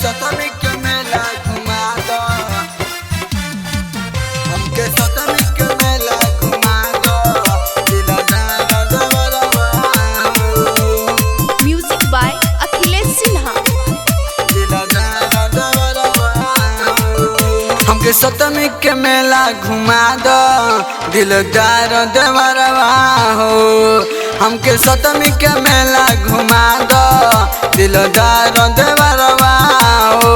सतमी के मेला घुमा दो हमके सतमी के मेला घुमा दो म्यूजिक बाय अखिलेश सिन्हा। हमके सतमी के मेला घुमा दो दिलदार देवरवा हो। हमके सतमी के मेला घुमा दो दिलदार देवरवा हो।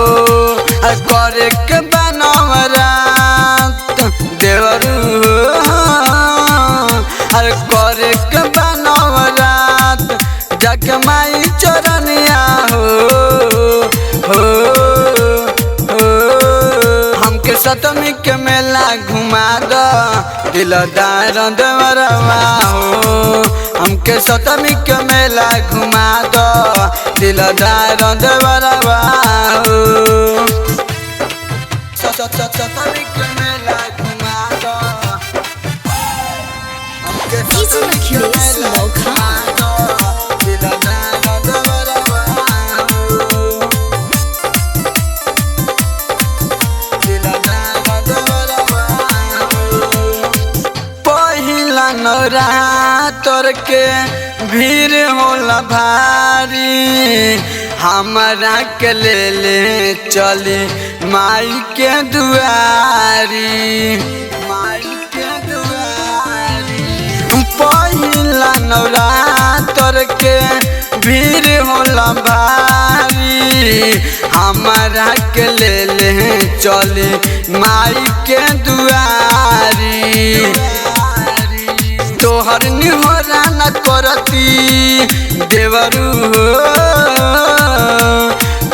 करे के बनवरात देवरू अरे करे के बनवरात जग माई चरनिया हो हमके सतमी के मेला घुमा दो दिलदार देवरवा हो। हमके सतमी के मेला घुमा दो दिलदार देवरवा हो। सतमी के मेला घुमा दो हमके सतमी के मेला घुमा दो दिलदार देवरवा हो। पहिला नवरात्र के भीड़ होला भारी हमारा के ले चली माई के दुआरी माई के दुआरी। पहिला नवरात्र के भीड़ होला भारी हमारा के ले चली माई के दुआरी। तोहर निहोरा न करती देवरू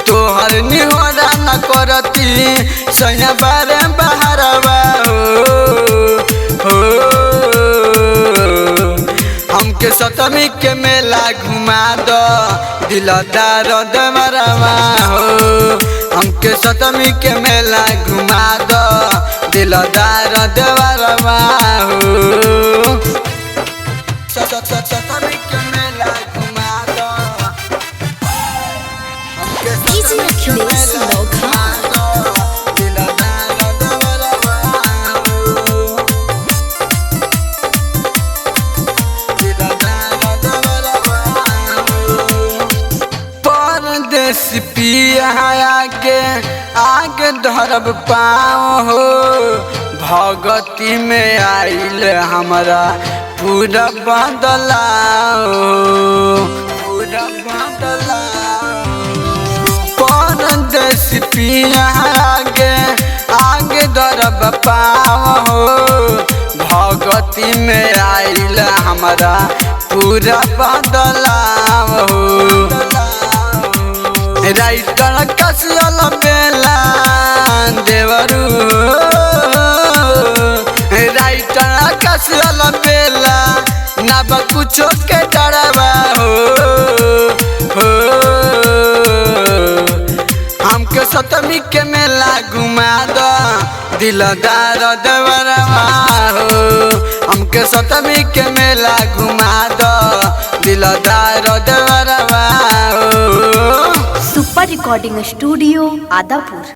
तोहर निहोरा न करती सैया बारे बहरवा हो। हमके सतमी के मेला घुमा दो दिलदार देवरवा हो। हमके सतमी के मेला घुमा दो दिलदार देवरवा हो। सतमी के मेला घुमा दो हमके सतमी के मेला घुमा दो दिलदार देवरवा हो। दिलदार देवरवा हो। परदेश पिया आगे धरब पाओ हो। भगती में आइल हमारा पूरा बदलाओ पूरा बदलाओ। परदेश पिया आगे धरब पाओ हो। भगती में आइल हमारा पूरा बदलाओ राइटर कसियल बेला देवरू राइटर कसियल बेला नब कुछो के डरवा हो। हमके सतमी के मेला घुमा दो दिलदार देवरवा हो। हमके सतमी के मेला घुमा दो दिलदार देवरवा हो। Super recording studio Adapur.